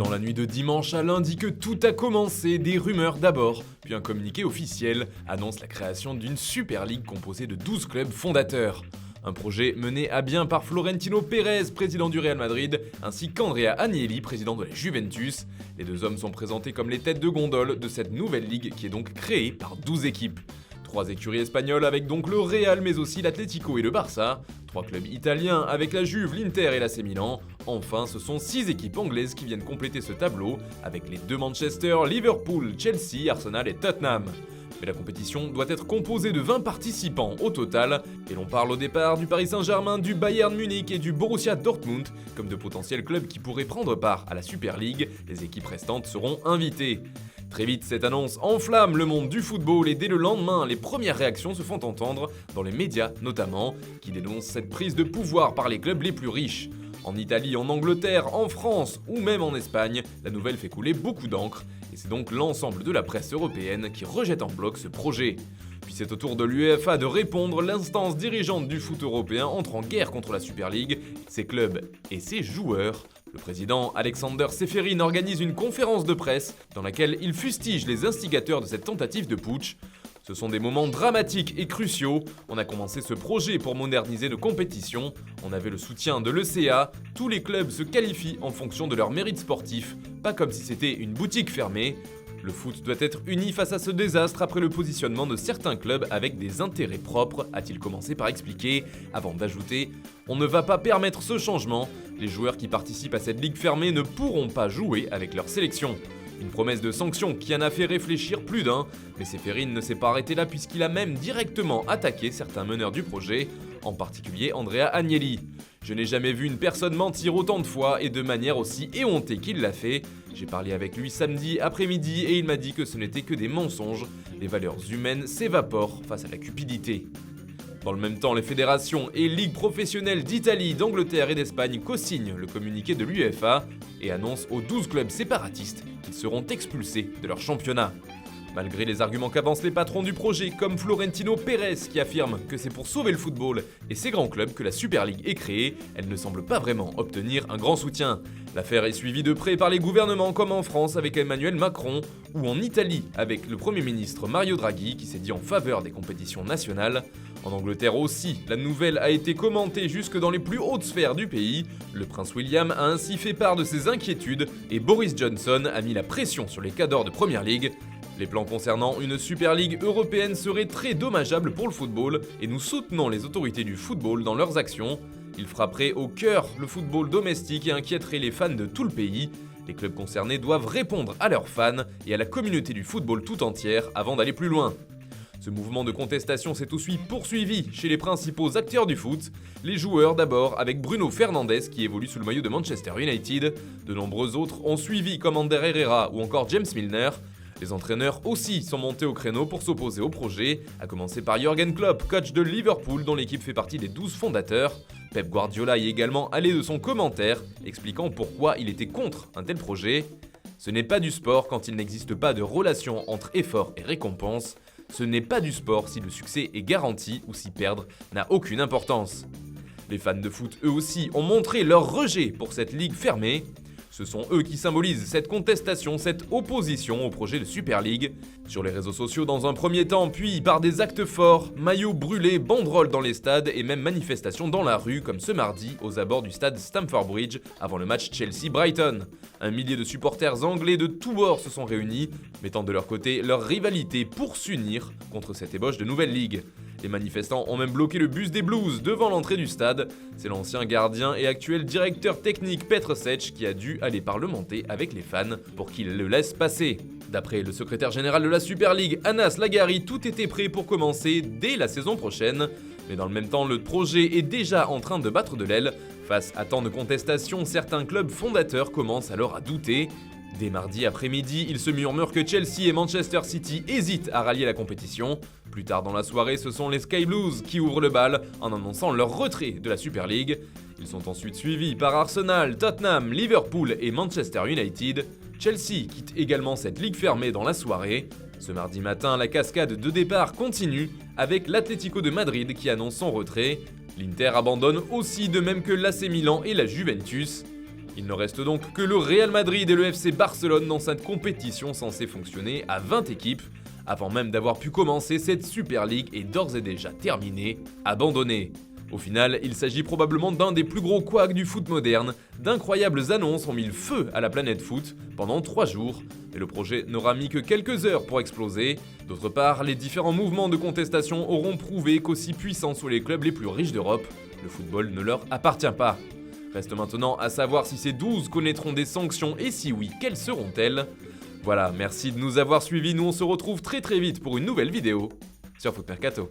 dans la nuit de dimanche à lundi que tout a commencé, des rumeurs d'abord, puis un communiqué officiel annonce la création d'une Super League composée de 12 clubs fondateurs. Un projet mené à bien par Florentino Pérez, président du Real Madrid, ainsi qu'Andrea Agnelli, président de la Juventus. Les deux hommes sont présentés comme les têtes de gondole de cette nouvelle ligue qui est donc créée par 12 équipes. 3 écuries espagnoles avec donc le Real mais aussi l'Atlético et le Barça, 3 clubs italiens avec la Juve, l'Inter et l'AC Milan. Enfin, ce sont 6 équipes anglaises qui viennent compléter ce tableau avec les 2 Manchester, Liverpool, Chelsea, Arsenal et Tottenham. Mais la compétition doit être composée de 20 participants au total, et l'on parle au départ du Paris Saint-Germain, du Bayern Munich et du Borussia Dortmund comme de potentiels clubs qui pourraient prendre part à la Super League. Les équipes restantes seront invitées. Très vite, cette annonce enflamme le monde du football et dès le lendemain, les premières réactions se font entendre, dans les médias notamment, qui dénoncent cette prise de pouvoir par les clubs les plus riches. En Italie, en Angleterre, en France ou même en Espagne, la nouvelle fait couler beaucoup d'encre et c'est donc l'ensemble de la presse européenne qui rejette en bloc ce projet. Puis c'est au tour de l'UEFA de répondre, l'instance dirigeante du foot européen entre en guerre contre la Super League, ses clubs et ses joueurs. Le président Alexander Ceferin organise une conférence de presse dans laquelle il fustige les instigateurs de cette tentative de putsch. Ce sont des moments dramatiques et cruciaux. On a commencé ce projet pour moderniser nos compétitions. On avait le soutien de l'ECA. Tous les clubs se qualifient en fonction de leur mérite sportif, pas comme si c'était une boutique fermée. Le foot doit être uni face à ce désastre après le positionnement de certains clubs avec des intérêts propres, a-t-il commencé par expliquer, avant d'ajouter « On ne va pas permettre ce changement. Les joueurs qui participent à cette ligue fermée ne pourront pas jouer avec leur sélection. » Une promesse de sanction qui en a fait réfléchir plus d'un, mais Ceferin ne s'est pas arrêté là puisqu'il a même directement attaqué certains meneurs du projet, en particulier Andrea Agnelli. « Je n'ai jamais vu une personne mentir autant de fois et de manière aussi éhontée qu'il l'a fait. J'ai parlé avec lui samedi après-midi et il m'a dit que ce n'était que des mensonges. Les valeurs humaines s'évaporent face à la cupidité. » Dans le même temps, les fédérations et ligues professionnelles d'Italie, d'Angleterre et d'Espagne co-signent le communiqué de l'UEFA et annoncent aux 12 clubs séparatistes qu'ils seront expulsés de leur championnat. Malgré les arguments qu'avancent les patrons du projet, comme Florentino Pérez qui affirme que c'est pour sauver le football et ses grands clubs que la Super League est créée, elle ne semble pas vraiment obtenir un grand soutien. L'affaire est suivie de près par les gouvernements comme en France avec Emmanuel Macron ou en Italie avec le Premier ministre Mario Draghi qui s'est dit en faveur des compétitions nationales. En Angleterre aussi, la nouvelle a été commentée jusque dans les plus hautes sphères du pays. Le prince William a ainsi fait part de ses inquiétudes et Boris Johnson a mis la pression sur les cadors de Premier League. Les plans concernant une Super League européenne seraient très dommageables pour le football et nous soutenons les autorités du football dans leurs actions. Ils frapperaient au cœur le football domestique et inquiéteraient les fans de tout le pays. Les clubs concernés doivent répondre à leurs fans et à la communauté du football tout entière avant d'aller plus loin. Ce mouvement de contestation s'est aussi poursuivi chez les principaux acteurs du foot. Les joueurs d'abord, avec Bruno Fernandes qui évolue sous le maillot de Manchester United. De nombreux autres ont suivi comme Ander Herrera ou encore James Milner. Les entraîneurs aussi sont montés au créneau pour s'opposer au projet, à commencer par Jürgen Klopp, coach de Liverpool dont l'équipe fait partie des 12 fondateurs. Pep Guardiola y est également allé de son commentaire, expliquant pourquoi il était contre un tel projet. Ce n'est pas du sport quand il n'existe pas de relation entre effort et récompense. Ce n'est pas du sport si le succès est garanti ou si perdre n'a aucune importance. Les fans de foot eux aussi ont montré leur rejet pour cette ligue fermée. Ce sont eux qui symbolisent cette contestation, cette opposition au projet de Super League. Sur les réseaux sociaux dans un premier temps, puis par des actes forts, maillots brûlés, banderoles dans les stades et même manifestations dans la rue comme ce mardi aux abords du stade Stamford Bridge avant le match Chelsea-Brighton. Un millier de supporters anglais de tous bords se sont réunis, mettant de leur côté leur rivalité pour s'unir contre cette ébauche de nouvelle ligue. Les manifestants ont même bloqué le bus des Blues devant l'entrée du stade. C'est l'ancien gardien et actuel directeur technique Petr Cech qui a dû aller parlementer avec les fans pour qu'ils le laissent passer. D'après le secrétaire général de la Super League, Anas Laghari, tout était prêt pour commencer dès la saison prochaine. Mais dans le même temps, le projet est déjà en train de battre de l'aile. Face à tant de contestations, certains clubs fondateurs commencent alors à douter. Dès mardi après-midi, il se murmure que Chelsea et Manchester City hésitent à rallier la compétition. Plus tard dans la soirée, ce sont les Sky Blues qui ouvrent le bal en annonçant leur retrait de la Super League. Ils sont ensuite suivis par Arsenal, Tottenham, Liverpool et Manchester United. Chelsea quitte également cette ligue fermée dans la soirée. Ce mardi matin, la cascade de départ continue avec l'Atlético de Madrid qui annonce son retrait. L'Inter abandonne aussi de même que l'AC Milan et la Juventus. Il ne reste donc que le Real Madrid et le FC Barcelone dans cette compétition censée fonctionner à 20 équipes. Avant même d'avoir pu commencer, cette Super League est d'ores et déjà terminée, abandonnée. Au final, il s'agit probablement d'un des plus gros couacs du foot moderne. D'incroyables annonces ont mis le feu à la planète foot pendant 3 jours, mais le projet n'aura mis que quelques heures pour exploser. D'autre part, les différents mouvements de contestation auront prouvé qu'aussi puissants soient les clubs les plus riches d'Europe, le football ne leur appartient pas. Reste maintenant à savoir si ces 12 connaîtront des sanctions et si oui, quelles seront-elles? Voilà, merci de nous avoir suivis, nous on se retrouve très vite pour une nouvelle vidéo sur Foot Mercato.